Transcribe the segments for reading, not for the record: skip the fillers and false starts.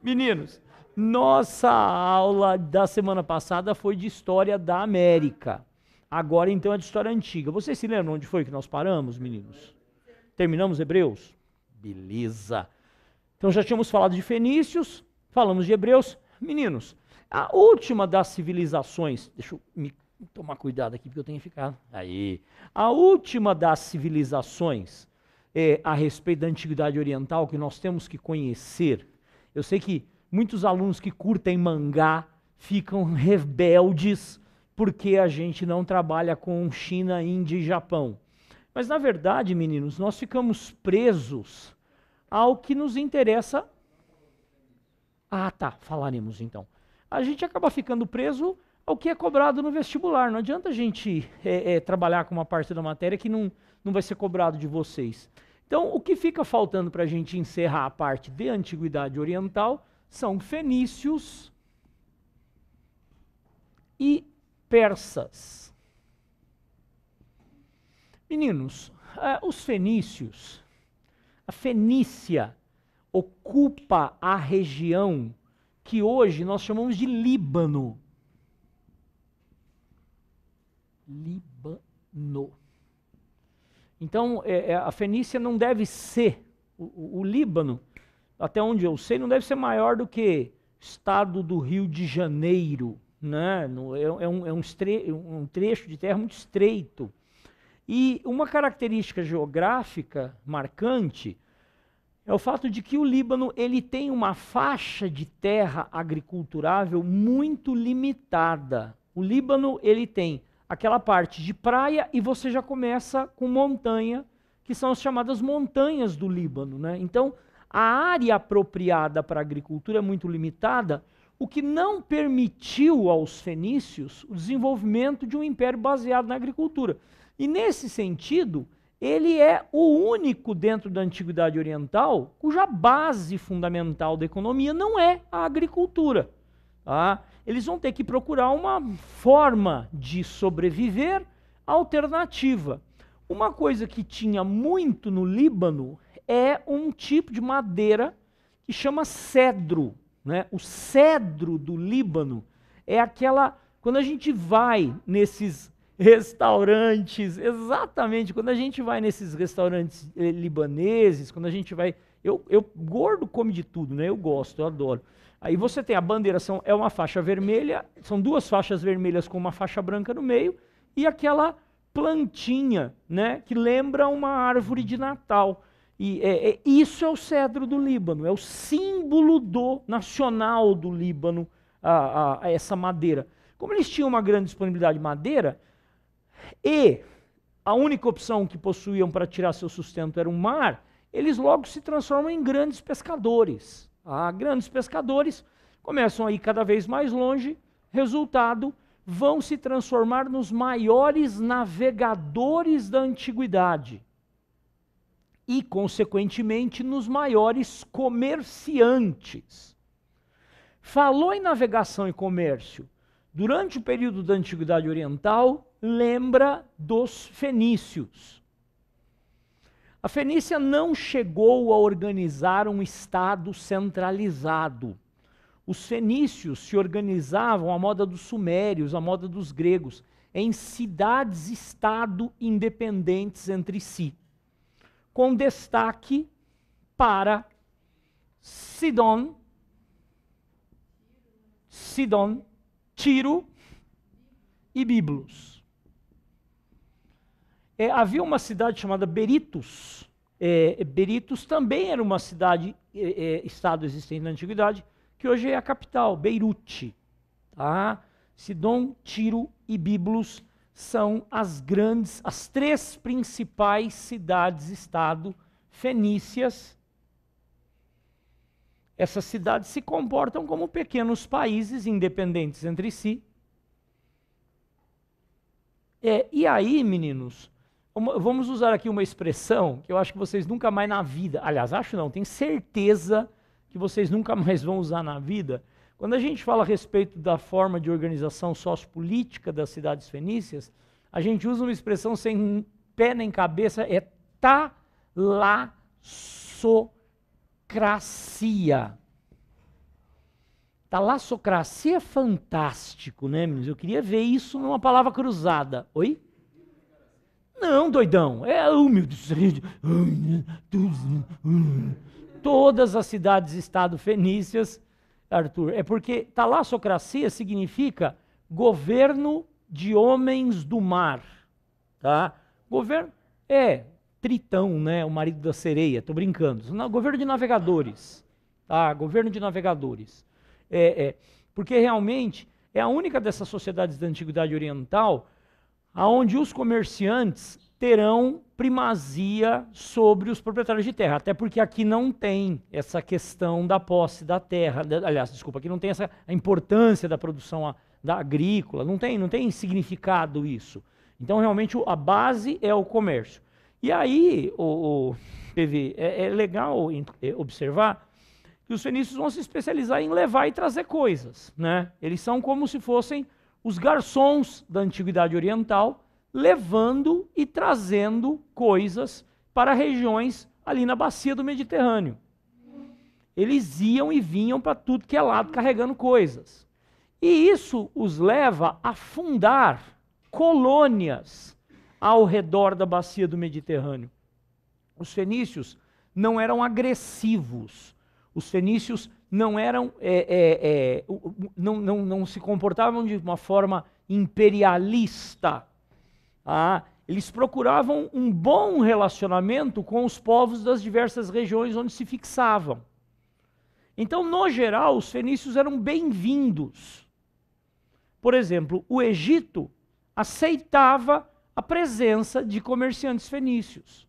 Meninos, nossa aula da semana passada foi de História da América. Agora, então, é de História Antiga. Vocês se lembram onde foi que nós paramos, meninos? Terminamos Hebreus? Beleza. Então, já tínhamos falado de fenícios, falamos de hebreus. Meninos, a última das civilizações... Deixa eu me tomar cuidado aqui, porque eu tenho que ficar... Aí. A última das civilizações a respeito da Antiguidade Oriental que nós temos que conhecer. Eu sei que muitos alunos que curtem mangá ficam rebeldes porque a gente não trabalha com China, Índia e Japão. Mas, na verdade, meninos, nós ficamos presos ao que nos interessa. Ah, tá, falaremos então. A gente acaba ficando preso ao que é cobrado no vestibular. Não adianta a gente trabalhar com uma parte da matéria que não vai ser cobrado de vocês. Então, o que fica faltando para a gente encerrar a parte de Antiguidade Oriental são fenícios e persas. Meninos, os fenícios, a Fenícia ocupa a região que hoje nós chamamos de Líbano. Líbano. Então, a Fenícia não deve ser, o Líbano, até onde eu sei, não deve ser maior do que o estado do Rio de Janeiro, né? Um trecho de terra muito estreito. E uma característica geográfica marcante é o fato de que o Líbano ele tem uma faixa de terra agriculturável muito limitada. O Líbano ele tem aquela parte de praia e você já começa com montanha, que são as chamadas montanhas do Líbano, né? Então, a área apropriada para a agricultura é muito limitada, o que não permitiu aos fenícios o desenvolvimento de um império baseado na agricultura. E nesse sentido, ele é o único dentro da Antiguidade Oriental cuja base fundamental da economia não é a agricultura. Tá? Eles vão ter que procurar uma forma de sobreviver alternativa. Uma coisa que tinha muito no Líbano é um tipo de madeira que chama cedro, né? O cedro do Líbano é aquela... Quando a gente vai nesses restaurantes, exatamente, quando a gente vai nesses restaurantes libaneses, quando a gente vai... gordo come de tudo, né? Eu gosto, eu adoro. Aí você tem a bandeira, é uma faixa vermelha, são duas faixas vermelhas com uma faixa branca no meio, e aquela plantinha, né, que lembra uma árvore de Natal. E isso é o cedro do Líbano, é o símbolo nacional do Líbano, essa madeira. Como eles tinham uma grande disponibilidade de madeira, e a única opção que possuíam para tirar seu sustento era o mar, eles logo se transformam em grandes pescadores. Grandes pescadores começam a ir cada vez mais longe, resultado, vão se transformar nos maiores navegadores da antiguidade e, consequentemente, nos maiores comerciantes. Falou em navegação e comércio. Durante o período da Antiguidade Oriental, lembra dos fenícios. A Fenícia não chegou a organizar um estado centralizado. Os fenícios se organizavam à moda dos sumérios, à moda dos gregos, em cidades-estado independentes entre si, com destaque para Sidon, Tiro e Biblos. Havia uma cidade chamada Berytus. Berytus também era uma cidade, estado existente na antiguidade, que hoje é a capital, Beirute. Tá? Sidon, Tiro e Biblos são as três principais cidades-estado fenícias. Essas cidades se comportam como pequenos países independentes entre si. E aí, meninos, vamos usar aqui uma expressão que eu acho que vocês nunca mais na vida, aliás, acho não, tenho certeza que vocês nunca mais vão usar na vida. Quando a gente fala a respeito da forma de organização sociopolítica das cidades fenícias, a gente usa uma expressão sem pé nem cabeça, é talassocracia. Talassocracia é fantástico, né, meninos? Eu queria ver isso numa palavra cruzada. Oi? Não, doidão. Meu Deus. Todas as cidades-estado fenícias, Arthur, é porque talassocracia significa governo de homens do mar, tá? Governo Tritão, né, o marido da sereia, tô brincando. Não, governo de navegadores, tá? Governo de navegadores. Porque realmente é a única dessas sociedades da Antiguidade Oriental aonde os comerciantes terão primazia sobre os proprietários de terra, até porque aqui não tem essa questão da posse da terra, aliás, desculpa, aqui não tem a importância da produção da agrícola, não tem significado isso. Então, realmente, a base é o comércio. E aí, PV, é legal observar que os fenícios vão se especializar em levar e trazer coisas, né? Eles são como se fossem os garçons da Antiguidade Oriental, levando e trazendo coisas para regiões ali na bacia do Mediterrâneo. Eles iam e vinham para tudo que é lado carregando coisas. E isso os leva a fundar colônias ao redor da bacia do Mediterrâneo. Os fenícios não eram agressivos. Os fenícios não eram, não se comportavam de uma forma imperialista. Eles procuravam um bom relacionamento com os povos das diversas regiões onde se fixavam. Então, no geral, os fenícios eram bem-vindos. Por exemplo, o Egito aceitava a presença de comerciantes fenícios.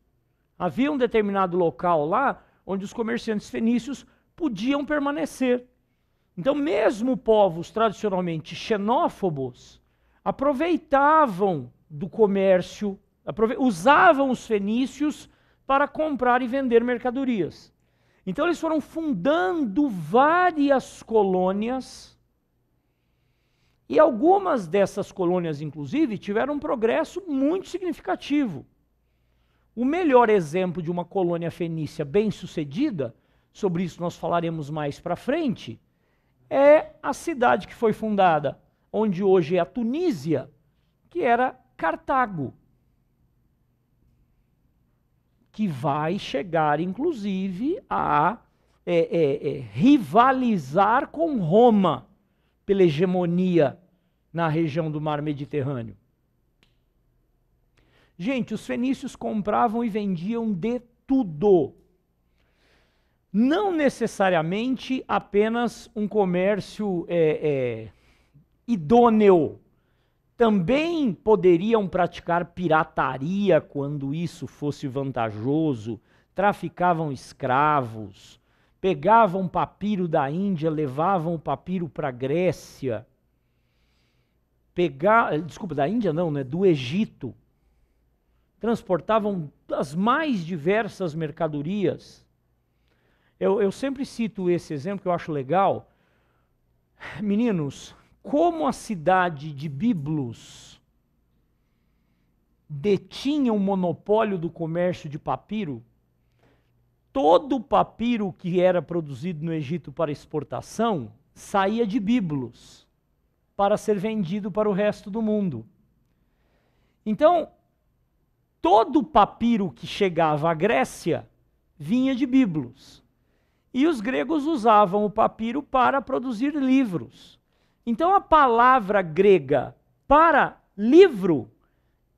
Havia um determinado local lá onde os comerciantes fenícios podiam permanecer. Então, mesmo povos tradicionalmente xenófobos aproveitavam do comércio, usavam os fenícios para comprar e vender mercadorias. Então, eles foram fundando várias colônias, e algumas dessas colônias, inclusive, tiveram um progresso muito significativo. O melhor exemplo de uma colônia fenícia bem-sucedida, sobre isso nós falaremos mais para frente, é a cidade que foi fundada, onde hoje é a Tunísia, que era Cartago, que vai chegar, inclusive, a rivalizar com Roma pela hegemonia na região do mar Mediterrâneo. Gente, os fenícios compravam e vendiam de tudo. Não necessariamente apenas um comércio idôneo. Também poderiam praticar pirataria quando isso fosse vantajoso, traficavam escravos, pegavam papiro da Índia, levavam o papiro para a Grécia, desculpa, da Índia não, né? Do Egito, transportavam as mais diversas mercadorias. Eu sempre cito esse exemplo que eu acho legal. Meninos, como a cidade de Biblos detinha o monopólio do comércio de papiro, todo o papiro que era produzido no Egito para exportação saía de Biblos para ser vendido para o resto do mundo. Então, todo o papiro que chegava à Grécia vinha de Biblos. E os gregos usavam o papiro para produzir livros. Então a palavra grega para livro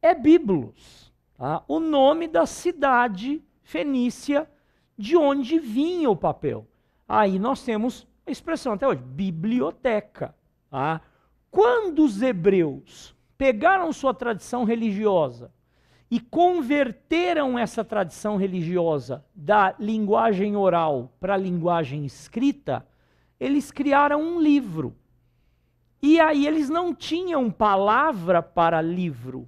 é Biblos, tá? O nome da cidade fenícia de onde vinha o papel. Aí nós temos a expressão até hoje, biblioteca. Tá? Quando os hebreus pegaram sua tradição religiosa e converteram essa tradição religiosa da linguagem oral para a linguagem escrita, eles criaram um livro. E aí eles não tinham palavra para livro.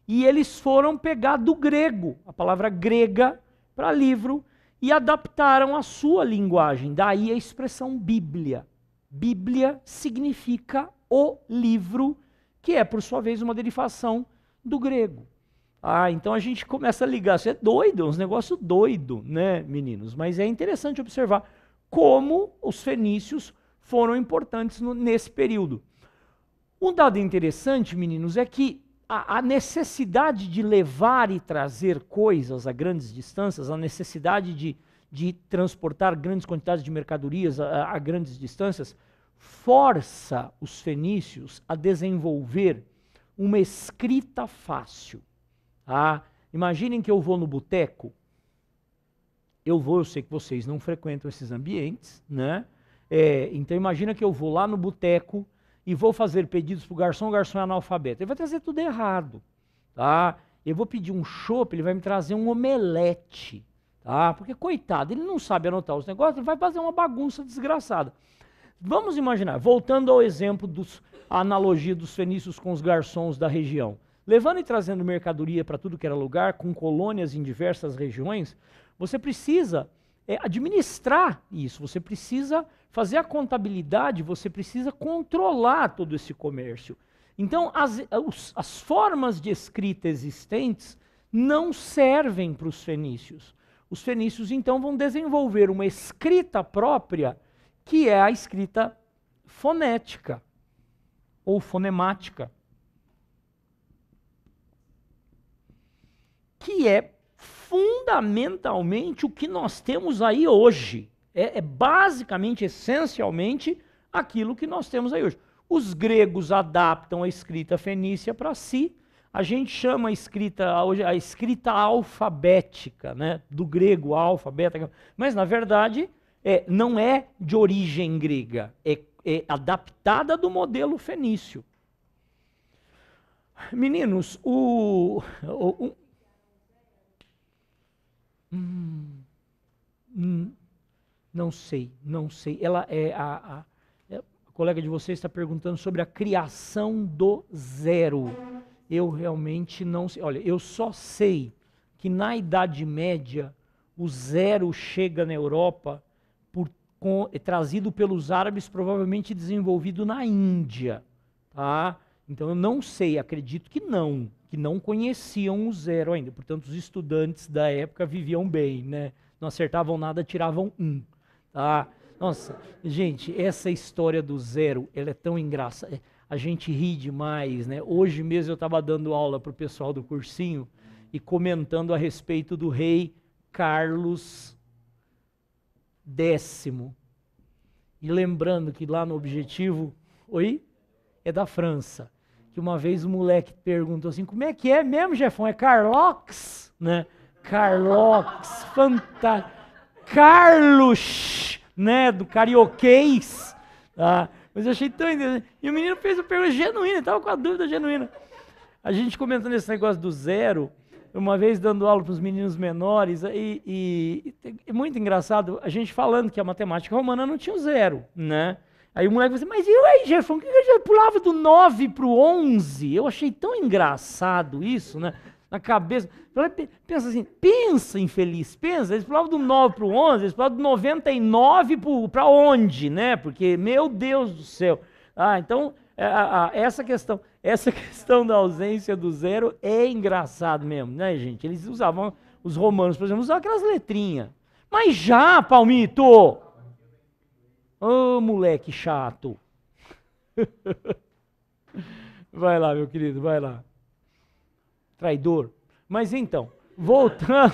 E eles foram pegar do grego, a palavra grega para livro, e adaptaram a sua linguagem. Daí a expressão Bíblia. Bíblia significa o livro, que é, por sua vez, uma derivação do grego. Então a gente começa a ligar. Isso é doido, é uns negócios doidos, né, meninos? Mas é interessante observar como os fenícios foram importantes nesse período. Um dado interessante, meninos, é que a necessidade de levar e trazer coisas a grandes distâncias, a necessidade de transportar grandes quantidades de mercadorias a grandes distâncias, força os fenícios a desenvolver uma escrita fácil. Tá? Imaginem que eu vou no boteco, eu sei que vocês não frequentam esses ambientes, né? Então imagina que eu vou lá no boteco e vou fazer pedidos para o garçom é analfabeto. Ele vai trazer tudo errado, tá? Eu vou pedir um chopp, ele vai me trazer um omelete, tá? Porque, coitado, ele não sabe anotar os negócios, ele vai fazer uma bagunça desgraçada. Vamos imaginar, voltando ao exemplo a analogia dos fenícios com os garçons da região. Levando e trazendo mercadoria para tudo que era lugar, com colônias em diversas regiões, você precisa administrar isso, você precisa fazer a contabilidade, você precisa controlar todo esse comércio. Então, as formas de escrita existentes não servem para os fenícios. Os fenícios, então, vão desenvolver uma escrita própria, que é a escrita fonética, ou fonemática, que é fundamentalmente o que nós temos aí hoje. É basicamente, essencialmente, aquilo que nós temos aí hoje. Os gregos adaptam a escrita fenícia para si. A gente chama a escrita alfabética, né? Do grego alfa, beta, mas na verdade não é de origem grega, é adaptada do modelo fenício. Meninos, não sei. A colega de vocês está perguntando sobre a criação do zero. Eu realmente não sei. Olha, eu só sei que na Idade Média o zero chega na Europa trazido pelos árabes, provavelmente desenvolvido na Índia, tá? Então eu não sei, acredito que não conheciam o zero ainda. Portanto, os estudantes da época viviam bem, né? Não acertavam nada, tiravam 1. Tá? Nossa, gente, essa história do zero, ela é tão engraçada. A gente ri demais, né? Hoje mesmo eu estava dando aula para o pessoal do cursinho e comentando a respeito do rei Carlos X. E lembrando que lá no Objetivo, é da França. Que uma vez o moleque perguntou assim, como é que é mesmo, Jefão? É Carlox? Né? Carlox, fantástico. Carlos, né? Do carioquês. Tá? Mas eu achei tão interessante. E o menino fez uma pergunta genuína, estava com a dúvida genuína. A gente comentando esse negócio do zero, uma vez dando aula para os meninos menores, e é muito engraçado, a gente falando que a matemática romana não tinha o zero, né? Aí o moleque falou assim, mas e aí, Jefferson, por que eu já pulava do 9 para o 11? Eu achei tão engraçado isso, né? Na cabeça. Pensa assim, pensa, infeliz, pensa. Eles pulavam do 9 para o 11, eles pulavam do 99 para onde, né? Porque, meu Deus do céu. Então, essa questão da ausência do zero é engraçado mesmo, né, gente? Eles usavam, os romanos, por exemplo, usavam aquelas letrinhas. Mas já, Palmito! Ô, moleque chato. Vai lá, meu querido, vai lá. Traidor. Mas então, voltando.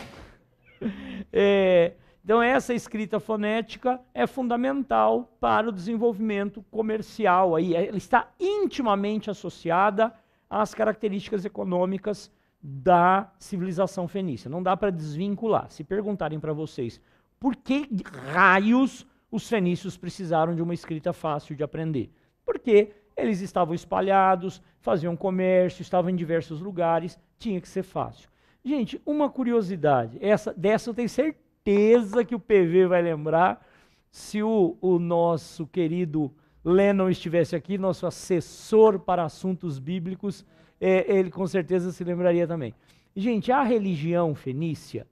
Então, essa escrita fonética é fundamental para o desenvolvimento comercial. Ela está intimamente associada às características econômicas da civilização fenícia. Não dá para desvincular. Se perguntarem para vocês por que raios os fenícios precisaram de uma escrita fácil de aprender. Porque eles estavam espalhados, faziam comércio, estavam em diversos lugares, tinha que ser fácil. Gente, uma curiosidade, dessa eu tenho certeza que o PV vai lembrar, se o nosso querido Lennon estivesse aqui, nosso assessor para assuntos bíblicos, ele com certeza se lembraria também. Gente, a religião fenícia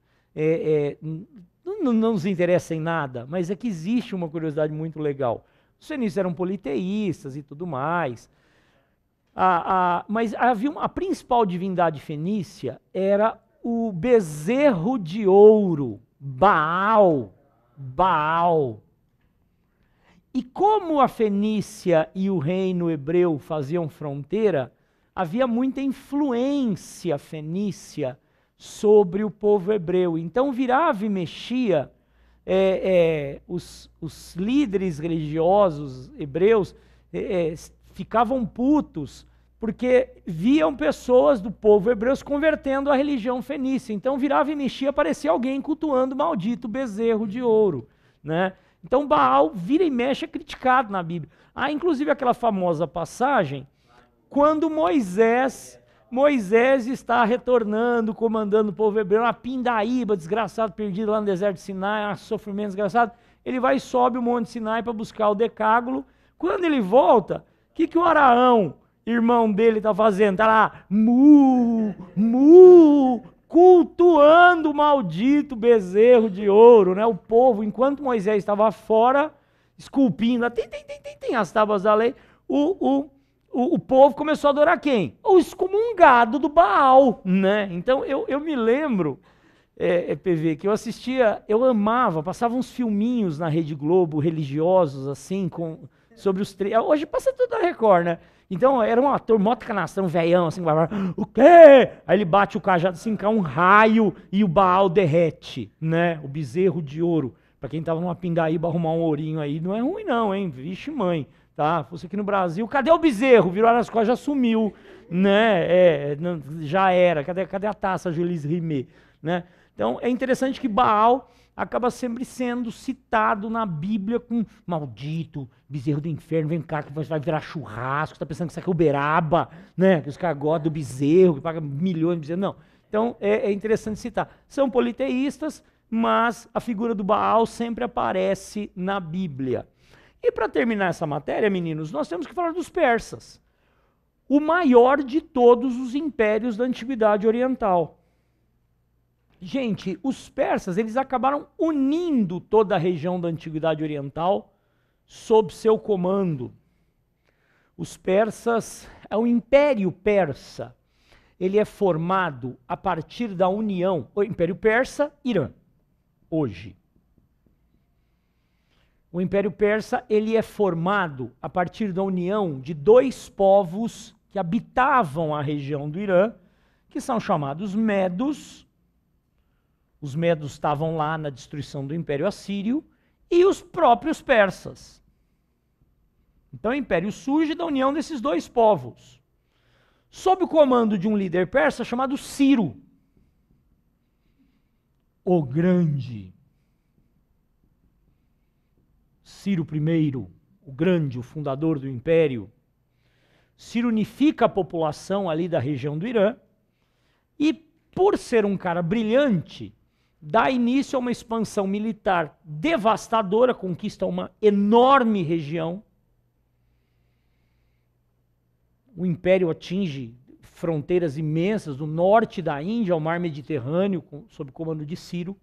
não nos interessa em nada, mas é que existe uma curiosidade muito legal. Os fenícios eram politeístas e tudo mais, mas havia a principal divindade fenícia era o bezerro de ouro, Baal. E como a Fenícia e o reino hebreu faziam fronteira, havia muita influência fenícia sobre o povo hebreu. Então virava e mexia, os líderes religiosos hebreus ficavam putos, porque viam pessoas do povo hebreu se convertendo à religião fenícia. Então virava e mexia, aparecia alguém cultuando o maldito bezerro de ouro, né? Então Baal vira e mexe é criticado na Bíblia. Há inclusive aquela famosa passagem, quando Moisés está retornando, comandando o povo hebreu, uma pindaíba, desgraçado, perdido lá no deserto de Sinai, um sofrimento desgraçado, ele vai e sobe o monte Sinai para buscar o decágulo. Quando ele volta, o que o Araão, irmão dele, está fazendo? Está lá, cultuando o maldito bezerro de ouro, né? O povo, enquanto Moisés estava fora, esculpindo, tem as tábuas da lei, o povo começou a adorar quem? O excomungado do Baal, né? Então eu me lembro, PV, que eu assistia, eu amava, passava uns filminhos na Rede Globo, religiosos, assim, sobre os três. Hoje passa tudo na Record, né? Então era um ator, mota canastrão, velhão, assim, o quê? Aí ele bate o cajado assim, cai um raio e o Baal derrete, né? O bezerro de ouro. Para quem tava numa pindaíba arrumar um ourinho aí, não é ruim não, hein? Vixe mãe, tá? Fosse aqui no Brasil, cadê o bezerro? Virou as costas, já sumiu, né? Já era, cadê a taça Jules Rimet, né? Então é interessante que Baal acaba sempre sendo citado na Bíblia com maldito, bezerro do inferno, vem cá que vai virar churrasco, tá pensando que isso aqui é Uberaba, né? Que os caras gostam do bezerro, que paga milhões de bezerros. Não. Então é interessante citar. São politeístas, mas a figura do Baal sempre aparece na Bíblia. E para terminar essa matéria, meninos, nós temos que falar dos persas. O maior de todos os impérios da Antiguidade Oriental. Gente, os persas, eles acabaram unindo toda a região da Antiguidade Oriental sob seu comando. Os persas, o Império Persa, ele é formado a partir da união, o Império Persa, Irã, hoje. O Império Persa, ele é formado a partir da união de dois povos que habitavam a região do Irã, que são chamados Medos. Os medos estavam lá na destruição do Império Assírio e os próprios persas. Então o império surge da união desses dois povos, sob o comando de um líder persa chamado Ciro, o Grande. Ciro I, o Grande, o fundador do império. Ciro unifica a população ali da região do Irã e, por ser um cara brilhante, dá início a uma expansão militar devastadora, conquista uma enorme região. O império atinge fronteiras imensas, do norte da Índia ao mar Mediterrâneo, sob o comando de Ciro.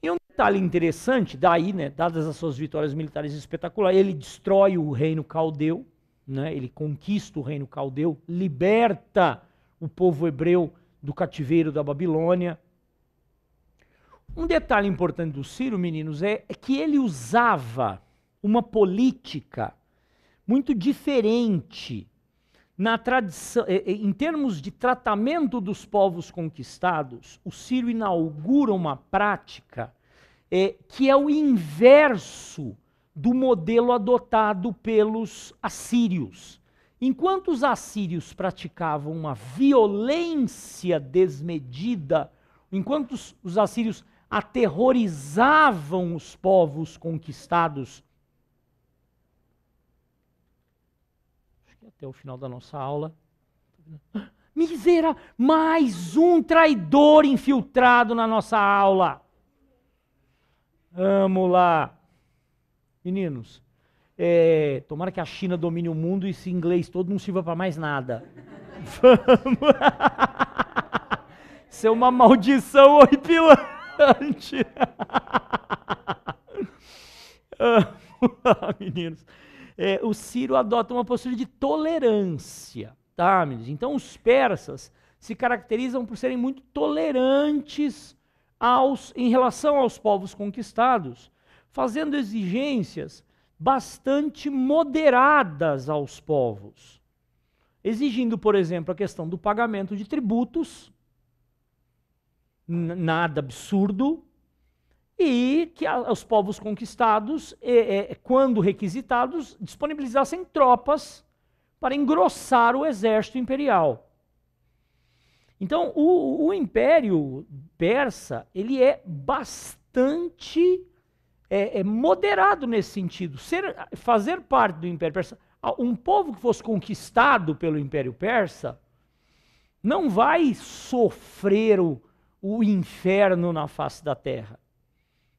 E um detalhe interessante, daí, né, dadas as suas vitórias militares espetaculares, ele destrói o reino caldeu, né, ele conquista o reino caldeu, liberta o povo hebreu do cativeiro da Babilônia. Um detalhe importante do Ciro, meninos, é que ele usava uma política muito diferente na tradição, em termos de tratamento dos povos conquistados. O Ciro inaugura uma prática que é o inverso do modelo adotado pelos assírios. Enquanto os assírios praticavam uma violência desmedida, enquanto os assírios aterrorizavam os povos conquistados, acho que até o final da nossa aula, mais um traidor infiltrado na nossa aula. Vamos lá. Meninos, tomara que a China domine o mundo e esse inglês todo não sirva para mais nada. Vamos. Isso é uma maldição horripilante. Meninos, o Ciro adota uma postura de tolerância, tá, meninos? Então os persas se caracterizam por serem muito tolerantes em relação aos povos conquistados, fazendo exigências bastante moderadas aos povos, exigindo, por exemplo, a questão do pagamento de tributos, nada absurdo, e que os povos conquistados, quando requisitados, disponibilizassem tropas para engrossar o exército imperial. Então, o Império Persa, ele é bastante moderado nesse sentido. Fazer parte do Império Persa, um povo que fosse conquistado pelo Império Persa, não vai sofrer o inferno na face da terra.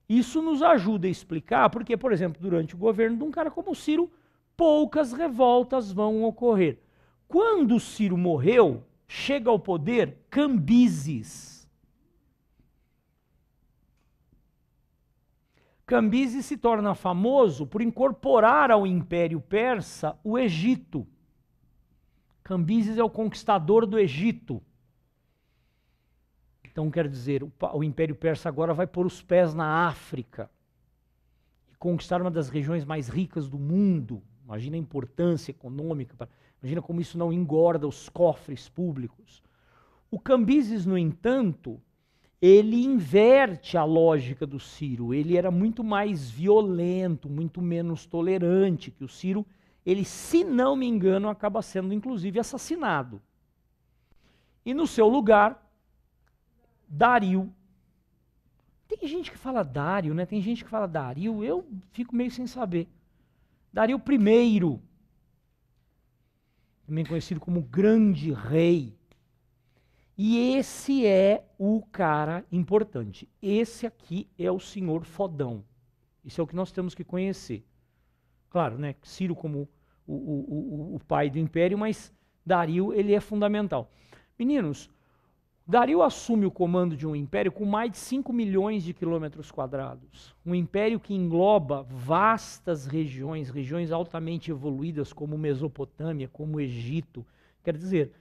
Isso nos ajuda a explicar porque, por exemplo, durante o governo de um cara como Ciro, poucas revoltas vão ocorrer. Quando Ciro morreu, chega ao poder Cambises. Cambises se torna famoso por incorporar ao Império Persa o Egito. Cambises é o conquistador do Egito. Então, quer dizer, o Império Persa agora vai pôr os pés na África e conquistar uma das regiões mais ricas do mundo. Imagina a importância econômica, imagina como isso não engorda os cofres públicos. O Cambises, no entanto, ele inverte a lógica do Ciro. Ele era muito mais violento, muito menos tolerante que o Ciro. Ele, se não me engano, acaba sendo inclusive assassinado. E no seu lugar, Dario. Tem gente que fala Dário, né? Tem gente que fala Dario, eu fico meio sem saber. Dario I, também conhecido como Grande Rei. E esse é o cara importante. Esse aqui é o senhor fodão. Isso é o que nós temos que conhecer. Claro, né? Ciro como o pai do império, mas Dario, ele é fundamental. Meninos, Dario assume o comando de um império com mais de 5 milhões de quilômetros quadrados. Um império que engloba vastas regiões, regiões altamente evoluídas como Mesopotâmia, como Egito. Quer dizer,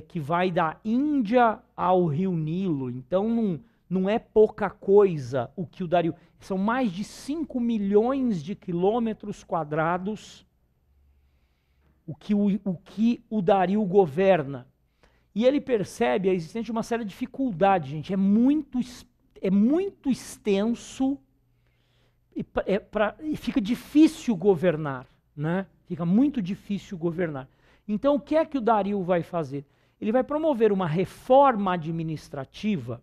que vai da Índia ao Rio Nilo. Então não é pouca coisa o que o Dario... São mais de 5 milhões de quilômetros quadrados o que o Dario governa. E ele percebe a existência de uma séria dificuldade, gente. É muito extenso e fica difícil governar, né? Fica muito difícil governar. Então, o que é que o Dario vai fazer? Ele vai promover uma reforma administrativa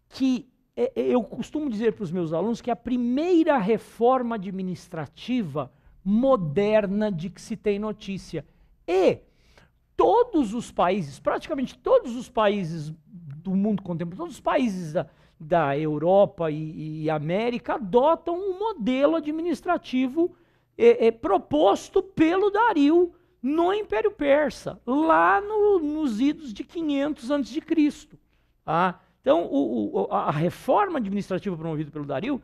que eu costumo dizer para os meus alunos que é a primeira reforma administrativa moderna de que se tem notícia. E todos os países, praticamente todos os países do mundo contemporâneo, todos os países da Europa e América adotam um modelo administrativo proposto pelo Dario no Império Persa, lá nos idos de 500 a.C. Tá? Então, a reforma administrativa promovida pelo Dario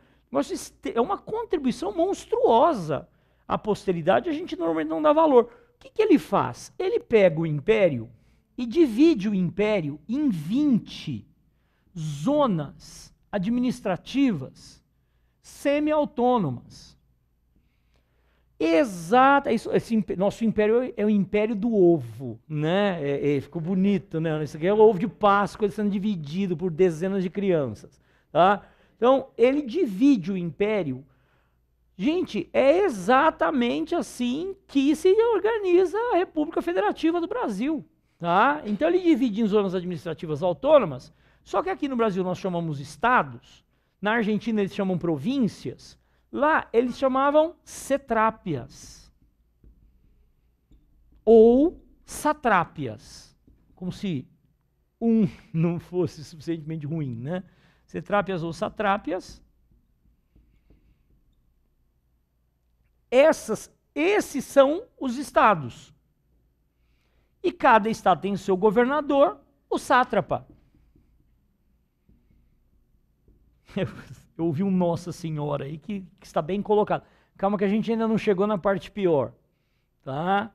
é uma contribuição monstruosa à posteridade, a gente normalmente não dá valor. O que ele faz? Ele pega o império e divide o império em 20 zonas administrativas semi-autônomas. Exato, nosso império é o império do ovo, né? Ficou bonito, né? Isso aqui é o ovo de Páscoa sendo dividido por dezenas de crianças, tá? Então, ele divide o império. Gente, é exatamente assim que se organiza a República Federativa do Brasil, tá? Então, ele divide em zonas administrativas autônomas, só que aqui no Brasil nós chamamos estados, na Argentina eles chamam províncias, lá eles chamavam setrápias ou satrápias, como se um não fosse suficientemente ruim, né? Setrápias ou satrápias. Esses são os estados. E cada estado tem o seu governador, o sátrapa. Eu ouvi um Nossa Senhora aí que está bem colocado. Calma que a gente ainda não chegou na parte pior. Tá?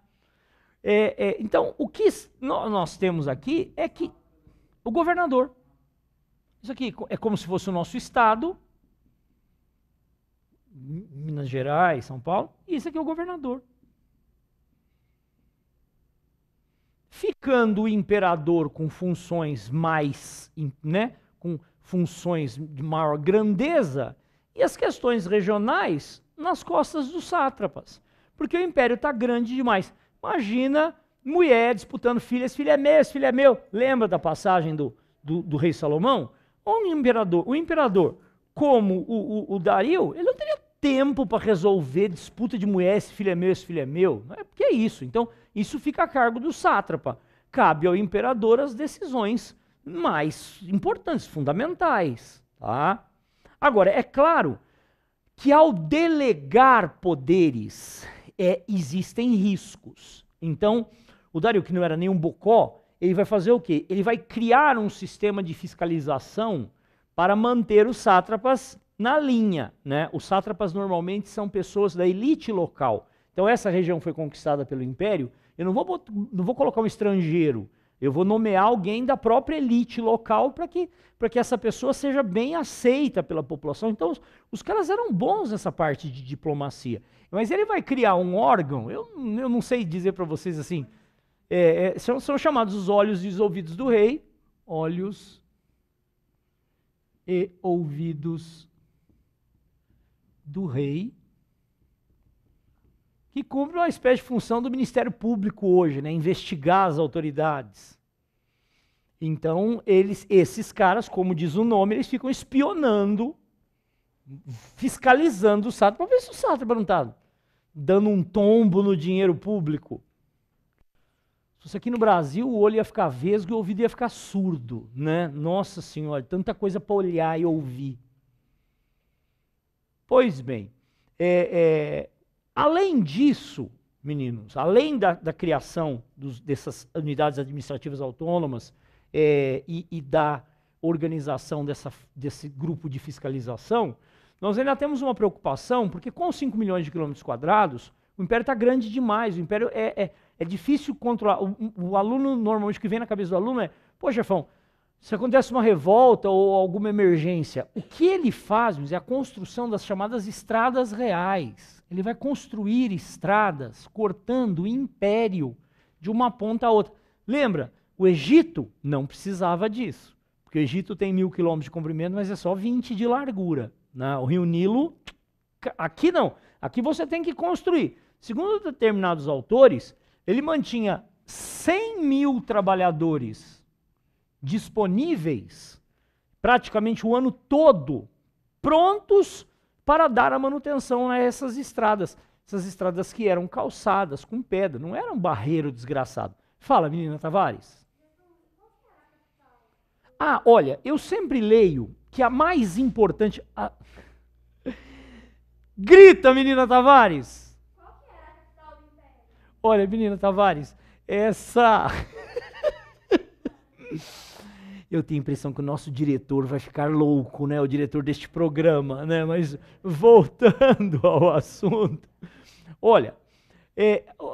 Então, o que nós temos aqui é que o governador. Isso aqui é como se fosse o nosso estado. Minas Gerais, São Paulo, e esse aqui é o governador. Ficando o imperador com funções mais, né, com funções de maior grandeza, e as questões regionais nas costas dos sátrapas. Porque o império está grande demais. Imagina mulher disputando filho, esse filho é meu, esse filho é meu. Lembra da passagem do rei Salomão? O imperador, como o Dario, ele não teria tempo para resolver disputa de mulher, esse filho é meu, esse filho é meu. Não é porque é isso. Então, isso fica a cargo do sátrapa. Cabe ao imperador as decisões mais importantes, fundamentais. Tá? Agora, é claro que ao delegar poderes, existem riscos. Então, o Dario, que não era nenhum bocó, ele vai fazer o quê? Ele vai criar um sistema de fiscalização para manter os sátrapas na linha, né? Os sátrapas normalmente são pessoas da elite local. Então essa região foi conquistada pelo Império, eu não vou colocar um estrangeiro, eu vou nomear alguém da própria elite local para que essa pessoa seja bem aceita pela população. Então os caras eram bons nessa parte de diplomacia. Mas ele vai criar um órgão, eu não sei dizer para vocês assim, são chamados os olhos e os ouvidos do rei, olhos e ouvidos do rei, que cumpre uma espécie de função do Ministério Público hoje, né? Investigar as autoridades. Então, esses caras, como diz o nome, eles ficam espionando, fiscalizando o sátrapa, para ver se o sátrapa não está dando um tombo no dinheiro público. Se fosse aqui no Brasil, o olho ia ficar vesgo e o ouvido ia ficar surdo, né? Nossa Senhora, tanta coisa para olhar e ouvir. Pois bem, além disso, meninos, além da criação dessas unidades administrativas autônomas e da organização desse grupo de fiscalização, nós ainda temos uma preocupação, porque com 5 milhões de quilômetros quadrados, o império está grande demais, o império é difícil controlar. O aluno, normalmente, o que vem na cabeça do aluno é, pô, chefão, se acontece uma revolta ou alguma emergência, o que ele faz é a construção das chamadas estradas reais. Ele vai construir estradas cortando o império de uma ponta a outra. Lembra, o Egito não precisava disso, porque o Egito tem 1.000 quilômetros de comprimento, mas é só 20 de largura. Né? O Rio Nilo, aqui não, aqui você tem que construir. Segundo determinados autores, ele mantinha 100 mil trabalhadores disponíveis praticamente o ano todo, prontos para dar a manutenção a essas estradas que eram calçadas com pedra, não era um barreiro desgraçado. Fala, menina Tavares. Ah, olha, eu sempre leio que a mais importante... Grita, menina Tavares! Qual que era a capital do Império? Olha, menina Tavares, essa... Eu tenho a impressão que o nosso diretor vai ficar louco, né? O diretor deste programa, né? Mas voltando ao assunto. Olha,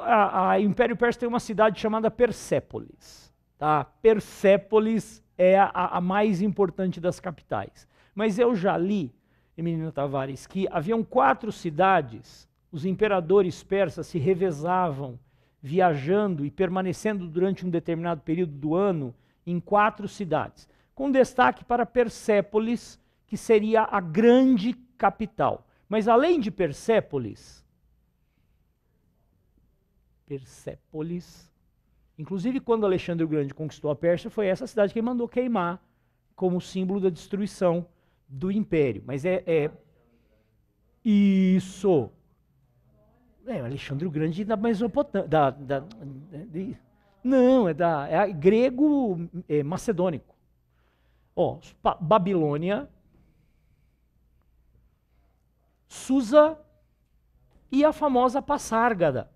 a Império Persa tem uma cidade chamada Persépolis. Tá? Persépolis é a mais importante das capitais. Mas eu já li, menina Tavares, que haviam 4 cidades, os imperadores persas se revezavam, viajando e permanecendo durante um determinado período do ano em 4 cidades, com destaque para Persépolis, que seria a grande capital. Mas além de Persépolis, inclusive quando Alexandre o Grande conquistou a Pérsia, foi essa cidade que ele mandou queimar como símbolo da destruição do império. Mas isso. Alexandre o Grande da Mesopotâmia. Não, é grego macedônico. Ó, Babilônia, Susa e a famosa Passárgada.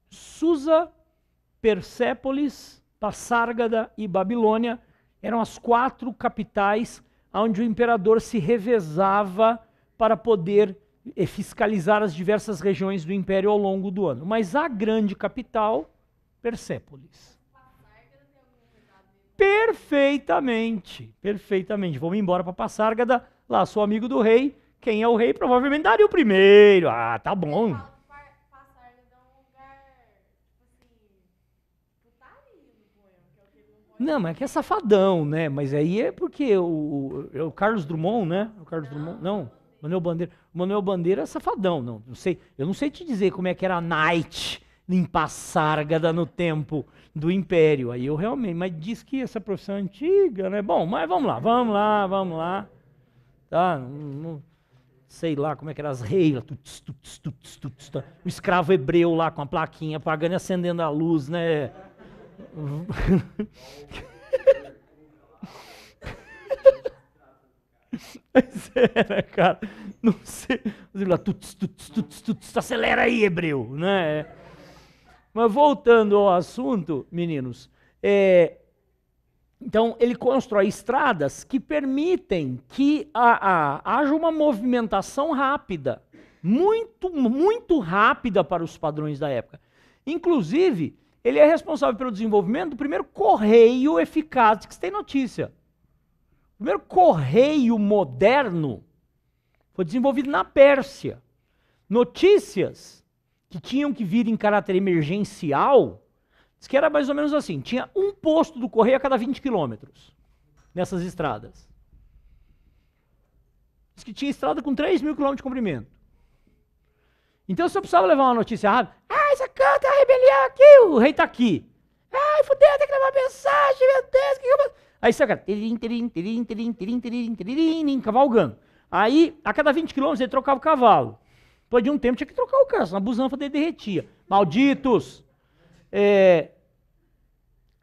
Susa, Persépolis, Passárgada e Babilônia eram as 4 capitais onde o imperador se revezava para poder fiscalizar as diversas regiões do império ao longo do ano. Mas a grande capital, Persépolis. Perfeitamente, perfeitamente. Vamos embora para Passárgada, lá sou amigo do rei. Quem é o rei? Provavelmente Dario I. Ah, tá bom. Não, mas é que é safadão, né? Mas aí é porque o Carlos Drummond, né? O Carlos Drummond, não. Manuel Bandeira. O Manuel Bandeira é safadão, não sei. Eu não sei te dizer como é que era a night em Passárgada no tempo do Império. Aí eu realmente, mas diz que essa profissão é antiga, né? Bom, mas vamos lá. Tá? Não sei lá como é que eram as reis, tá? O escravo hebreu lá com a plaquinha pagando e acendendo a luz, né? Mas era, cara, não sei. Lá, acelera aí, hebreu, né? Mas voltando ao assunto, meninos, então ele constrói estradas que permitem que haja uma movimentação rápida, muito rápida para os padrões da época. Inclusive, ele é responsável pelo desenvolvimento do primeiro correio eficaz que se tem notícia. O primeiro correio moderno foi desenvolvido na Pérsia. Notícias que tinham que vir em caráter emergencial, diz que era mais ou menos assim, tinha um posto do correio a cada 20 quilômetros nessas estradas. Diz que tinha estrada com 3.000 quilômetros de comprimento. Então, se eu precisava levar uma notícia rápida, essa canta a rebelião aqui, o rei tá aqui. Ai, fudeu, tem que levar mensagem, meu Deus, que eu... Aí você cara, cavalgando. Aí, a cada 20 quilômetros, ele trocava o cavalo. Depois de um tempo, tinha que trocar o carro, senão a busanfa dele derretia. Malditos!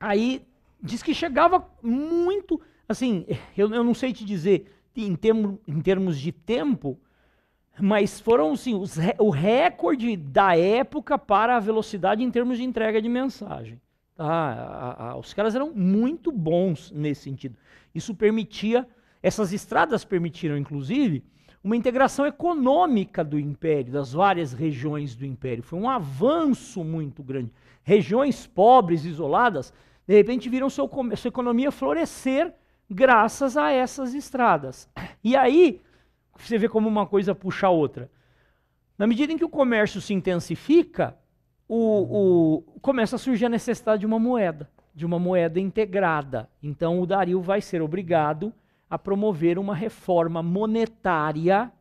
Aí, diz que chegava muito, assim, eu não sei te dizer em termos de tempo, mas foram, assim, o recorde da época para a velocidade em termos de entrega de mensagem. Tá? Os caras eram muito bons nesse sentido. Isso permitia, essas estradas permitiram, inclusive, uma integração econômica do Império, das várias regiões do Império. Foi um avanço muito grande. Regiões pobres, isoladas, de repente viram sua economia florescer graças a essas estradas. E aí, você vê como uma coisa puxa a outra. Na medida em que o comércio se intensifica, começa a surgir a necessidade de uma moeda integrada. Então o Dario vai ser obrigado a promover uma reforma monetária,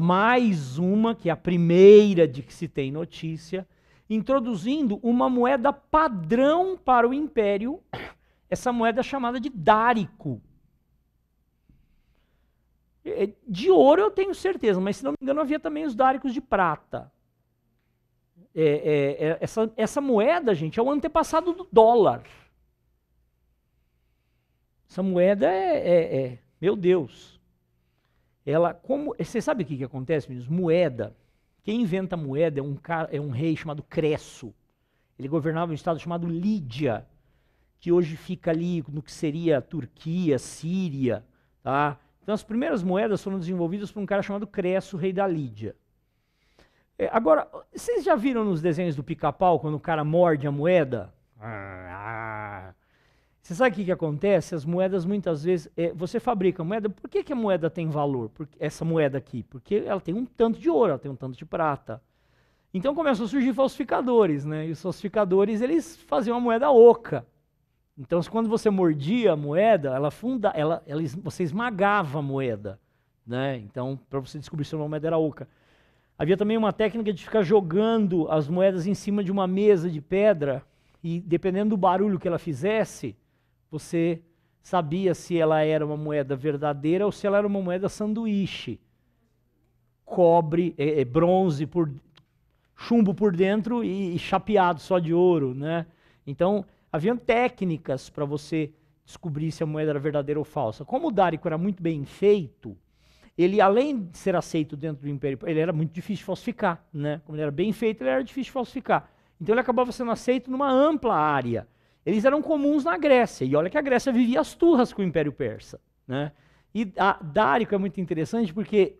mais uma, que é a primeira de que se tem notícia, introduzindo uma moeda padrão para o Império, essa moeda é chamada de dárico. De ouro eu tenho certeza, mas se não me engano havia também os dáricos de prata. Essa moeda, gente, é o antepassado do dólar. Essa moeda meu Deus. Você sabe o que acontece, meninos? Moeda. Quem inventa moeda é um rei chamado Cresso. Ele governava um estado chamado Lídia, que hoje fica ali no que seria Turquia, Síria, tá? Então as primeiras moedas foram desenvolvidas por um cara chamado Cresso, rei da Lídia. Agora, vocês já viram nos desenhos do Pica-Pau, quando o cara morde a moeda? Você sabe o que acontece? As moedas muitas vezes, você fabrica a moeda, por que a moeda tem valor? Essa moeda aqui? Porque ela tem um tanto de ouro, ela tem um tanto de prata. Então começam a surgir falsificadores, né? E os falsificadores, eles faziam a moeda oca. Então quando você mordia a moeda, você esmagava a moeda, né? Então, para você descobrir se uma moeda era oca. Havia também uma técnica de ficar jogando as moedas em cima de uma mesa de pedra e, dependendo do barulho que ela fizesse, você sabia se ela era uma moeda verdadeira ou se ela era uma moeda sanduíche. Cobre, bronze, chumbo por dentro e chapeado só de ouro, né? Então, haviam técnicas para você descobrir se a moeda era verdadeira ou falsa. Como o dárico era muito bem feito, ele, além de ser aceito dentro do Império, ele era muito difícil de falsificar, né? Como ele era bem feito, ele era difícil de falsificar. Então ele acabava sendo aceito numa ampla área. Eles eram comuns na Grécia, e olha que a Grécia vivia as turras com o Império Persa, né? E dárico é muito interessante porque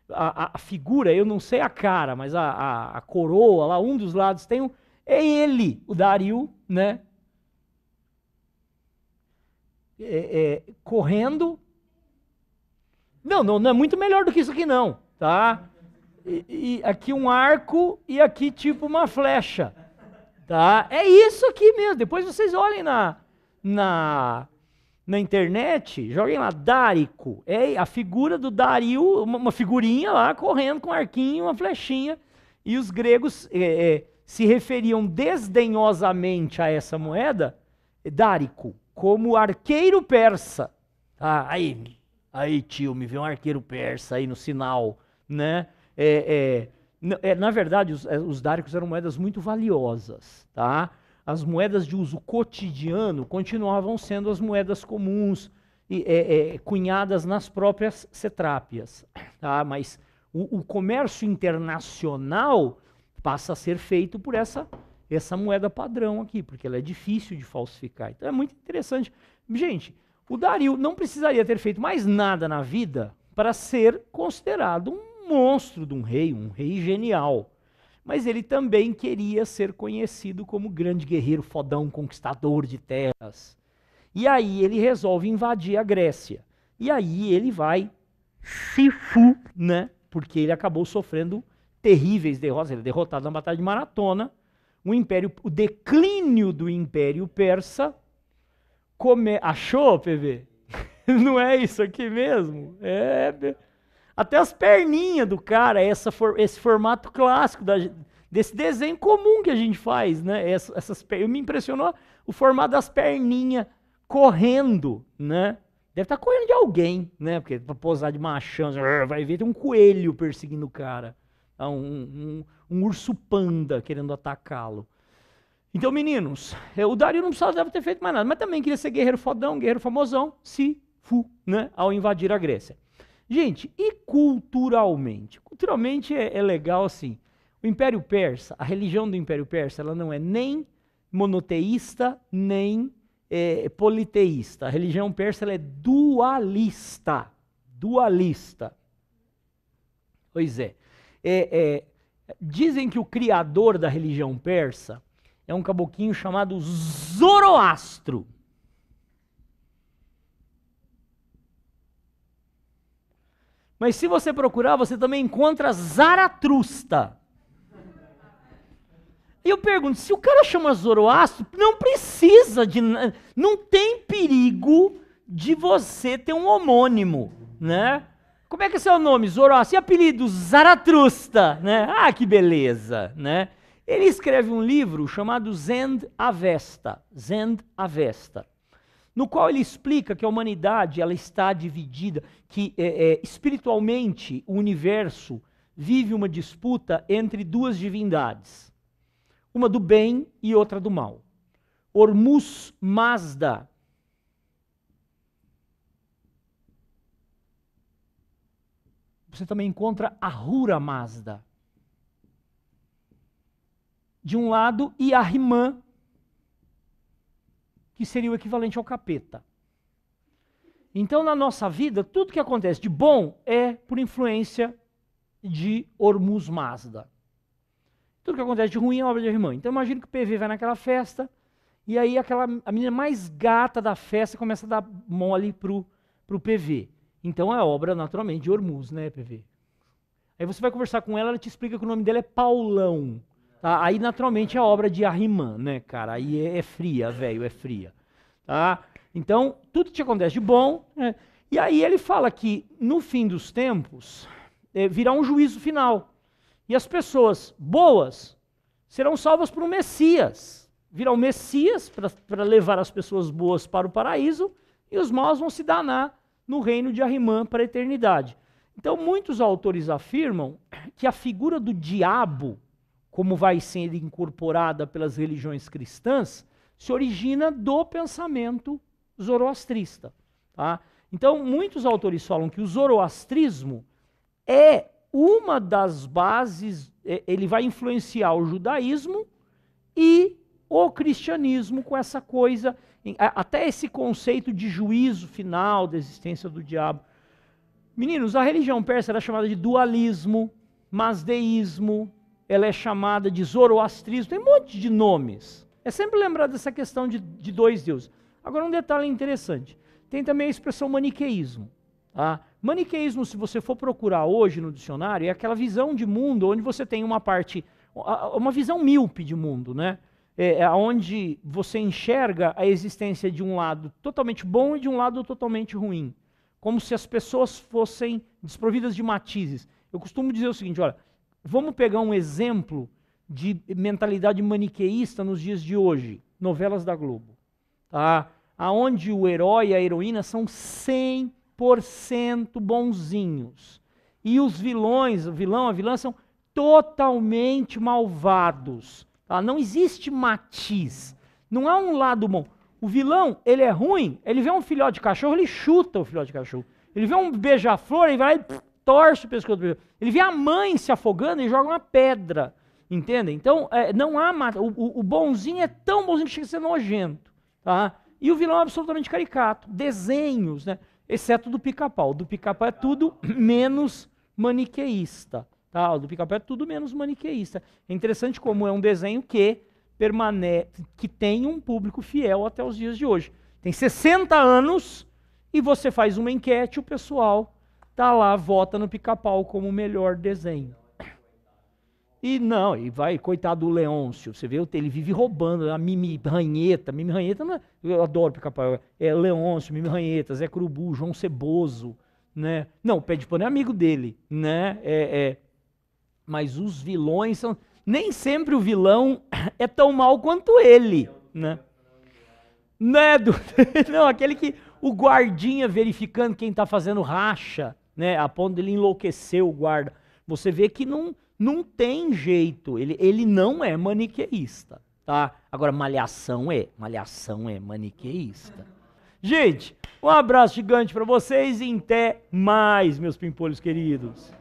a figura, eu não sei a cara, mas a coroa lá, um dos lados é ele, o Dario, né? correndo. Não é muito melhor do que isso aqui não, tá? E aqui um arco e aqui tipo uma flecha, tá? É isso aqui mesmo. Depois vocês olhem na internet, joguem lá, Dárico. É a figura do Dario, uma figurinha lá, correndo com um arquinho, uma flechinha. E os gregos se referiam desdenhosamente a essa moeda, Dárico, como arqueiro persa. Ah, aí tio, me vê um arqueiro persa aí no sinal, né? Na verdade, os dáricos eram moedas muito valiosas, tá? As moedas de uso cotidiano continuavam sendo as moedas comuns, cunhadas nas próprias setrápias, tá? Mas o comércio internacional passa a ser feito por essa moeda padrão aqui, porque ela é difícil de falsificar. Então é muito interessante. Gente, o Dario não precisaria ter feito mais nada na vida para ser considerado um monstro de um rei genial. Mas ele também queria ser conhecido como grande guerreiro, fodão, conquistador de terras. E aí ele resolve invadir a Grécia. E aí ele vai né? Porque ele acabou sofrendo terríveis derrotas. Ele é derrotado na Batalha de Maratona. O declínio do Império Persa. Achou, PV? Não é isso aqui mesmo? Até as perninhas do cara, esse formato clássico desse desenho comum que a gente faz, né? Me impressionou o formato das perninhas correndo, né? Deve estar correndo de alguém, né? Porque para posar de machão, vai ver, tem um coelho perseguindo o cara. Um urso panda querendo atacá-lo. Então, meninos, o Dario não precisava ter feito mais nada, mas também queria ser guerreiro fodão, guerreiro famosão, né? Ao invadir a Grécia. Gente, e culturalmente? Culturalmente é legal assim. O Império Persa, a religião do Império Persa, ela não é nem monoteísta, nem politeísta. A religião persa ela é dualista. Dualista. Pois é. Dizem que o criador da religião persa é um caboquinho chamado Zoroastro. Mas se você procurar, você também encontra Zaratrusta. E eu pergunto, se o cara chama Zoroastro, não precisa de... Não tem perigo de você ter um homônimo, né? Como é que é seu nome? Zoroastro. E apelido? Zaratrusta, né? Ah, que beleza, né? Ele escreve um livro chamado Zend Avesta. Zend Avesta. No qual ele explica que a humanidade ela está dividida, que espiritualmente o universo vive uma disputa entre duas divindades. Uma do bem e outra do mal. Hormuz Mazda. Você também encontra Ahura Mazda. De um lado, e Ahriman, que seria o equivalente ao capeta. Então, na nossa vida, tudo que acontece de bom é por influência de Hormuz Mazda. Tudo que acontece de ruim é obra de Ahriman. Então, imagina que o PV vai naquela festa, e aí a menina mais gata da festa começa a dar mole pro PV. Então, é obra, naturalmente, de Hormuz, né, PV? Aí você vai conversar com ela, ela te explica que o nome dela é Paulão. Tá? Aí, naturalmente, é obra de Ahriman, né, cara? Aí é fria, velho, é fria. Tá? Então, tudo que acontece de bom. Né? E aí ele fala que, no fim dos tempos, virá um juízo final. E as pessoas boas serão salvas por um Messias. Virá um Messias para levar as pessoas boas para o paraíso, e os maus vão se danar no reino de Ahriman para a eternidade. Então, muitos autores afirmam que a figura do diabo, como vai sendo incorporada pelas religiões cristãs, se origina do pensamento zoroastrista. Tá? Então, muitos autores falam que o zoroastrismo é uma das bases, ele vai influenciar o judaísmo e o cristianismo com essa coisa, até esse conceito de juízo final da existência do diabo. Meninos, a religião persa era chamada de dualismo, mazdeísmo, ela é chamada de zoroastrismo, tem um monte de nomes. É sempre lembrar dessa questão de dois deuses. Agora um detalhe interessante. tem também a expressão maniqueísmo. Tá? Maniqueísmo, se você for procurar hoje no dicionário, é aquela visão de mundo onde você tem uma parte, uma visão míope de mundo, né? Onde você enxerga a existência de um lado totalmente bom e de um lado totalmente ruim. Como se as pessoas fossem desprovidas de matizes. Eu costumo dizer o seguinte, olha, vamos pegar um exemplo de mentalidade maniqueísta nos dias de hoje, novelas da Globo, tá? Aonde o herói e a heroína são 100% bonzinhos. E os vilões, o vilão, a vilã são totalmente malvados. Tá? Não existe matiz. Não há um lado bom. O vilão, ele é ruim, ele vê um filhote de cachorro, ele chuta o filhote de cachorro. Ele vê um beija-flor, ele vai lá e torce o pescoço do beija-flor. Ele vê a mãe se afogando e joga uma pedra. Entende? Então, não há o bonzinho é tão bonzinho que chega a ser nojento. Tá? E o vilão é absolutamente caricato. Desenhos, né? Exceto do Pica-Pau. Do Pica-Pau é tudo menos maniqueísta. Tá? O do Pica-Pau é tudo menos maniqueísta. É interessante como é um desenho que tem um público fiel até os dias de hoje. Tem 60 anos e você faz uma enquete, o pessoal tá lá, vota no Pica-Pau como o melhor desenho. E não, e vai, coitado do Leôncio, você vê, ele vive roubando, a Mimi Ranheta não é, eu adoro Pica-Pau, é Leôncio, Mimi Ranheta, Zé Curubu, João Ceboso, né? Não, o Pé de Pano é amigo dele, né? Mas os vilões são, nem sempre o vilão é tão mal quanto ele, né? Não, aquele que, o guardinha verificando quem tá fazendo racha, né? A ponto dele enlouquecer o guarda, você vê que não tem jeito, ele não é maniqueísta, tá? Agora, Malhação é maniqueísta. Gente, um abraço gigante para vocês e até mais, meus pimpolhos queridos.